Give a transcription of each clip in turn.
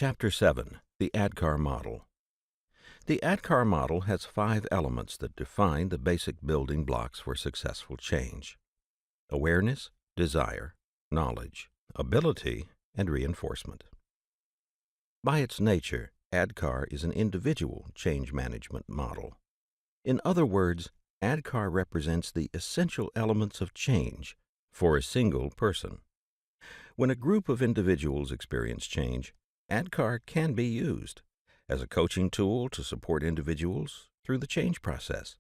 Chapter 7. The ADKAR Model. The ADKAR model has 5 elements that define the basic building blocks for successful change: awareness, desire, knowledge, ability, and reinforcement. By its nature, ADKAR is an individual change management model. In other words, ADKAR represents the essential elements of change for a single person. When a group of individuals experience change, ADKAR can be used as a coaching tool to support individuals through the change process,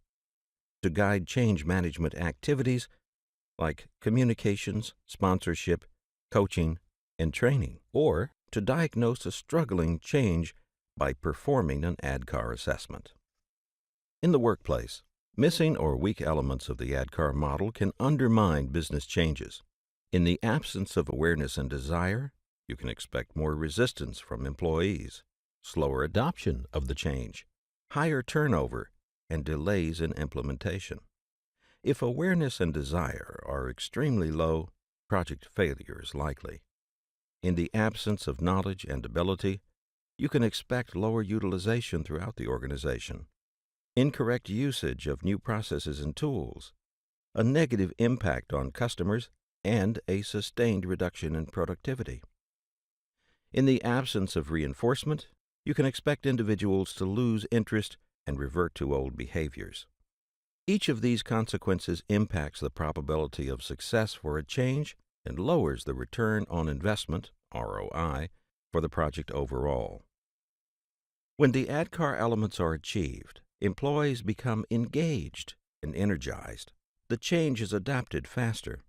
to guide change management activities like communications, sponsorship, coaching, and training, or to diagnose a struggling change by performing an ADKAR assessment. In the workplace, missing or weak elements of the ADKAR model can undermine business changes. In the absence of awareness and desire, you can expect more resistance from employees, slower adoption of the change, higher turnover, and delays in implementation. If awareness and desire are extremely low, project failure is likely. In the absence of knowledge and ability, you can expect lower utilization throughout the organization, incorrect usage of new processes and tools, a negative impact on customers, and a sustained reduction in productivity. In the absence of reinforcement, you can expect individuals to lose interest and revert to old behaviors. Each of these consequences impacts the probability of success for a change and lowers the return on investment, ROI, for the project overall. When the ADKAR elements are achieved, employees become engaged and energized. The change is adapted faster.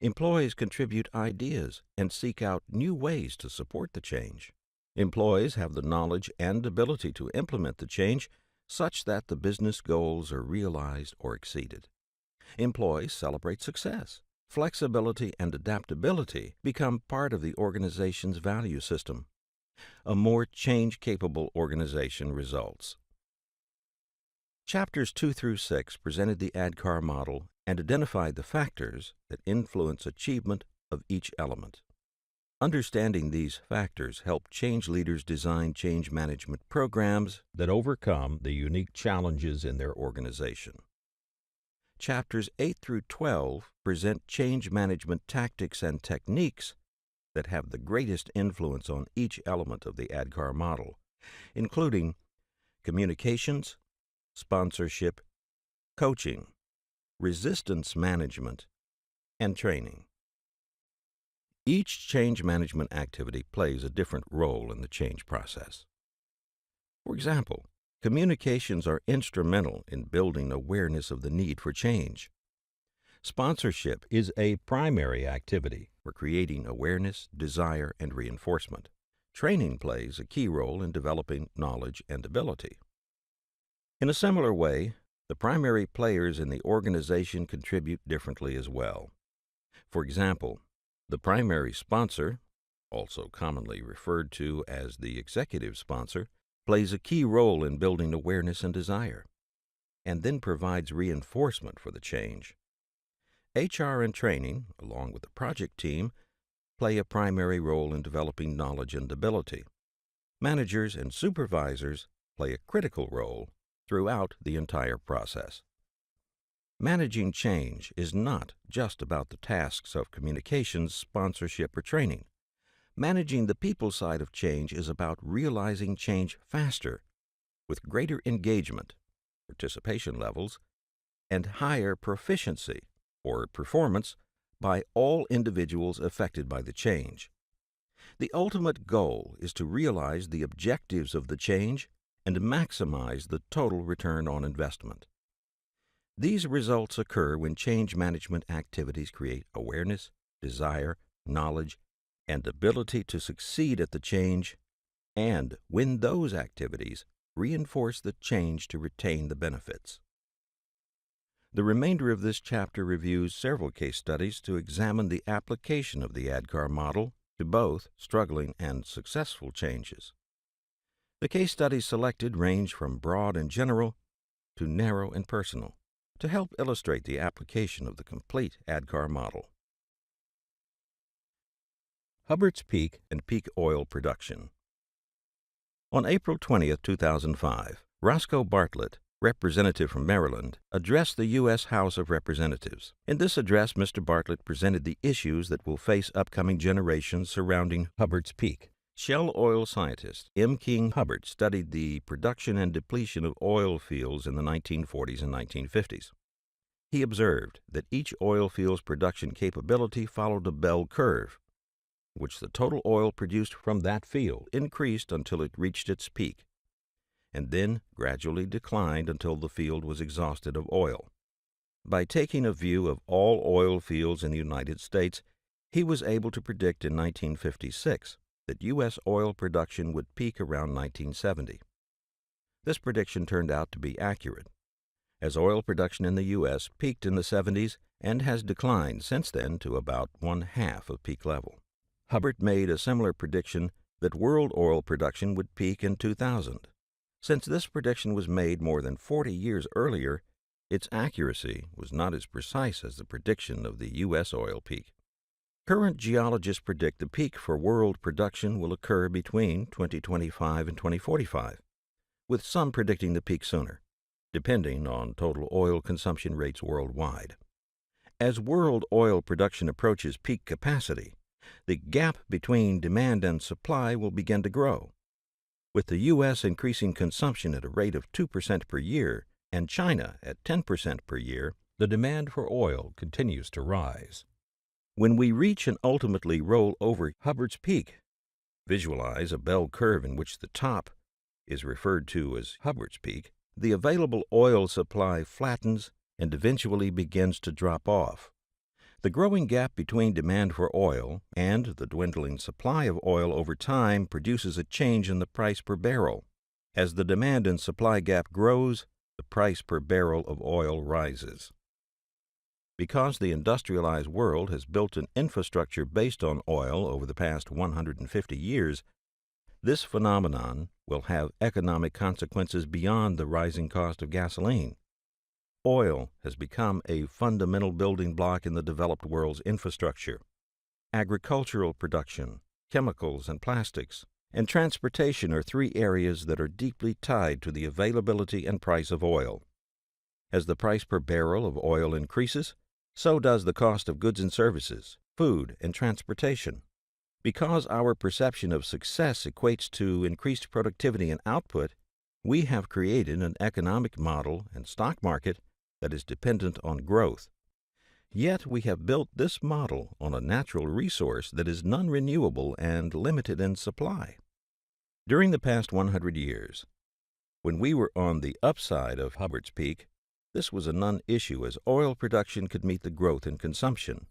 Employees contribute ideas and seek out new ways to support the change. Employees have the knowledge and ability to implement the change such that the business goals are realized or exceeded. Employees celebrate success. Flexibility and adaptability become part of the organization's value system. A more change-capable organization results. Chapters 2 through 6 presented the ADKAR model and identified the factors that influence achievement of each element. Understanding these factors help change leaders design change management programs that overcome the unique challenges in their organization. Chapters 8 through 12 present change management tactics and techniques that have the greatest influence on each element of the ADKAR model, including communications, sponsorship, coaching, resistance management, and training. Each change management activity plays a different role in the change process. For example, communications are instrumental in building awareness of the need for change. Sponsorship is a primary activity for creating awareness, desire, and reinforcement. Training plays a key role in developing knowledge and ability. In a similar way, the primary players in the organization contribute differently as well. For example, the primary sponsor, also commonly referred to as the executive sponsor, plays a key role in building awareness and desire, and then provides reinforcement for the change. HR and training, along with the project team, play a primary role in developing knowledge and ability. Managers and supervisors play a critical role throughout the entire process. Managing change is not just about the tasks of communications, sponsorship, or training. Managing the people side of change is about realizing change faster, with greater engagement, participation levels, and higher proficiency or performance by all individuals affected by the change. The ultimate goal is to realize the objectives of the change and maximize the total return on investment. These results occur when change management activities create awareness, desire, knowledge, and ability to succeed at the change, and when those activities reinforce the change to retain the benefits. The remainder of this chapter reviews several case studies to examine the application of the ADKAR model to both struggling and successful changes. The case studies selected range from broad and general to narrow and personal to help illustrate the application of the complete ADKAR model. Hubbard's Peak and peak oil production. On April 20, 2005, Roscoe Bartlett, representative from Maryland, addressed the U.S. House of Representatives. In this address, Mr. Bartlett presented the issues that will face upcoming generations surrounding Hubbard's Peak. Shell oil scientist M. King Hubbard studied the production and depletion of oil fields in the 1940s and 1950s. He observed that each oil field's production capability followed a bell curve, which the total oil produced from that field increased until it reached its peak, and then gradually declined until the field was exhausted of oil. By taking a view of all oil fields in the United States, he was able to predict in 1956 that U.S. oil production would peak around 1970. This prediction turned out to be accurate, as oil production in the U.S. peaked in the 70s and has declined since then to about one-half of peak level. Hubbard made a similar prediction that world oil production would peak in 2000. Since this prediction was made more than 40 years earlier, its accuracy was not as precise as the prediction of the U.S. oil peak. Current geologists predict the peak for world production will occur between 2025 and 2045, with some predicting the peak sooner, depending on total oil consumption rates worldwide. As world oil production approaches peak capacity, the gap between demand and supply will begin to grow. With the U.S. increasing consumption at a rate of 2% per year and China at 10% per year, the demand for oil continues to rise. When we reach and ultimately roll over Hubbard's Peak, visualize a bell curve in which the top is referred to as Hubbard's Peak, the available oil supply flattens and eventually begins to drop off. The growing gap between demand for oil and the dwindling supply of oil over time produces a change in the price per barrel. As the demand and supply gap grows, the price per barrel of oil rises. Because the industrialized world has built an infrastructure based on oil over the past 150 years, this phenomenon will have economic consequences beyond the rising cost of gasoline. Oil has become a fundamental building block in the developed world's infrastructure. Agricultural production, chemicals and plastics, and transportation are three areas that are deeply tied to the availability and price of oil. As the price per barrel of oil increases, so does the cost of goods and services, food, and transportation. Because our perception of success equates to increased productivity and output, we have created an economic model and stock market that is dependent on growth. Yet we have built this model on a natural resource that is non-renewable and limited in supply. During the past 100 years, when we were on the upside of Hubbard's Peak, this was a non-issue as oil production could meet the growth in consumption.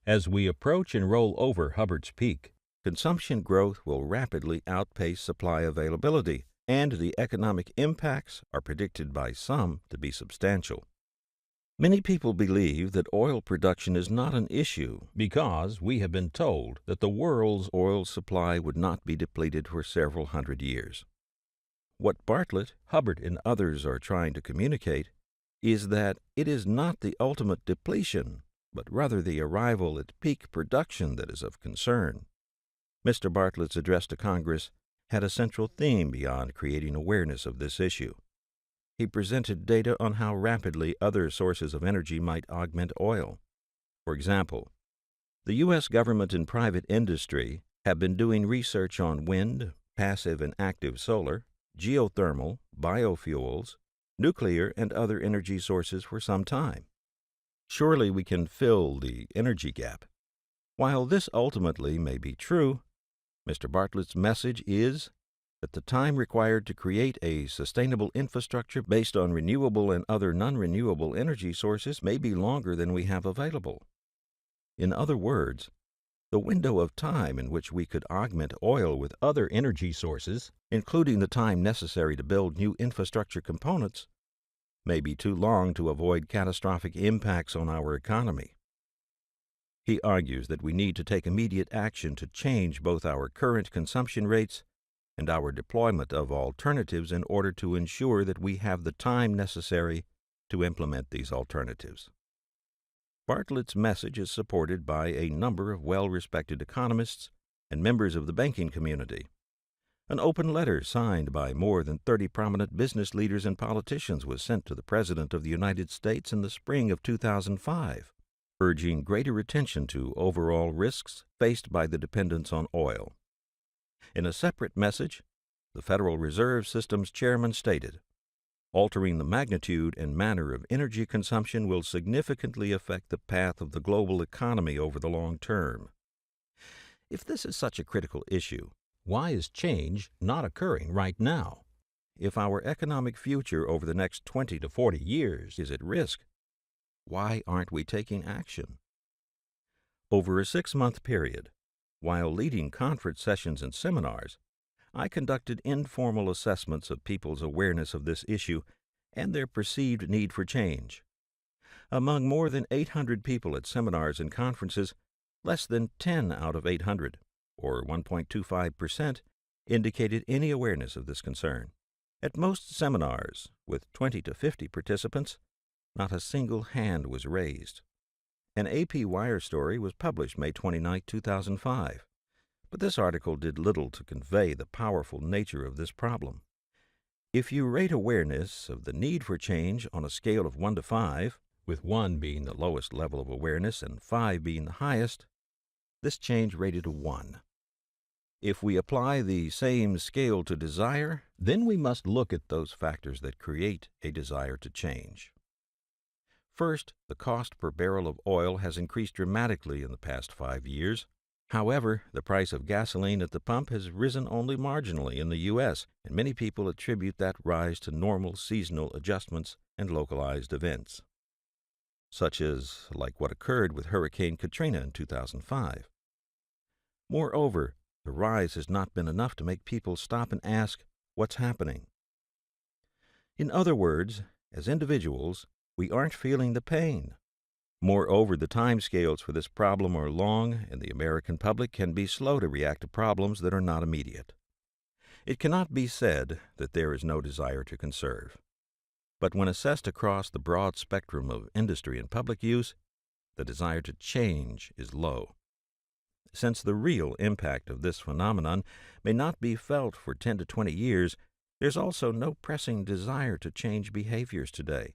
As we approach and roll over Hubbard's Peak, consumption growth will rapidly outpace supply availability, and the economic impacts are predicted by some to be substantial. Many people believe that oil production is not an issue because we have been told that the world's oil supply would not be depleted for several hundred years. What Bartlett, Hubbard, and others are trying to communicate is that it is not the ultimate depletion, but rather the arrival at peak production that is of concern. Mr. Bartlett's address to Congress had a central theme beyond creating awareness of this issue. He presented data on how rapidly other sources of energy might augment oil. For example, the U.S. government and private industry have been doing research on wind, passive and active solar, geothermal, biofuels, nuclear, and other energy sources for some time. Surely we can fill the energy gap. While this ultimately may be true, Mr. Bartlett's message is that the time required to create a sustainable infrastructure based on renewable and other non-renewable energy sources may be longer than we have available. In other words, the window of time in which we could augment oil with other energy sources, including the time necessary to build new infrastructure components, may be too long to avoid catastrophic impacts on our economy. He argues that we need to take immediate action to change both our current consumption rates and our deployment of alternatives in order to ensure that we have the time necessary to implement these alternatives. Bartlett's message is supported by a number of well-respected economists and members of the banking community. An open letter signed by more than 30 prominent business leaders and politicians was sent to the President of the United States in the spring of 2005, urging greater attention to overall risks faced by the dependence on oil. In a separate message, the Federal Reserve System's chairman stated, "Altering the magnitude and manner of energy consumption will significantly affect the path of the global economy over the long term." If this is such a critical issue, why is change not occurring right now? If our economic future over the next 20 to 40 years is at risk, why aren't we taking action? Over a 6-month period, while leading conference sessions and seminars, I conducted informal assessments of people's awareness of this issue and their perceived need for change. Among more than 800 people at seminars and conferences, less than 10 out of 800, or 1.25%, indicated any awareness of this concern. At most seminars, with 20 to 50 participants, not a single hand was raised. An AP Wire story was published May 29, 2005, but this article did little to convey the powerful nature of this problem. If you rate awareness of the need for change on a scale of 1 to 5, with 1 being the lowest level of awareness and 5 being the highest, this change rated a 1. If we apply the same scale to desire, then we must look at those factors that create a desire to change. First, the cost per barrel of oil has increased dramatically in the past 5 years. However, the price of gasoline at the pump has risen only marginally in the U.S., and many people attribute that rise to normal seasonal adjustments and localized events, such as like what occurred with Hurricane Katrina in 2005. Moreover, the rise has not been enough to make people stop and ask, what's happening? In other words, as individuals, we aren't feeling the pain. Moreover, the timescales for this problem are long, and the American public can be slow to react to problems that are not immediate. It cannot be said that there is no desire to conserve. But when assessed across the broad spectrum of industry and public use, the desire to change is low. Since the real impact of this phenomenon may not be felt for 10 to 20 years, there's also no pressing desire to change behaviors today.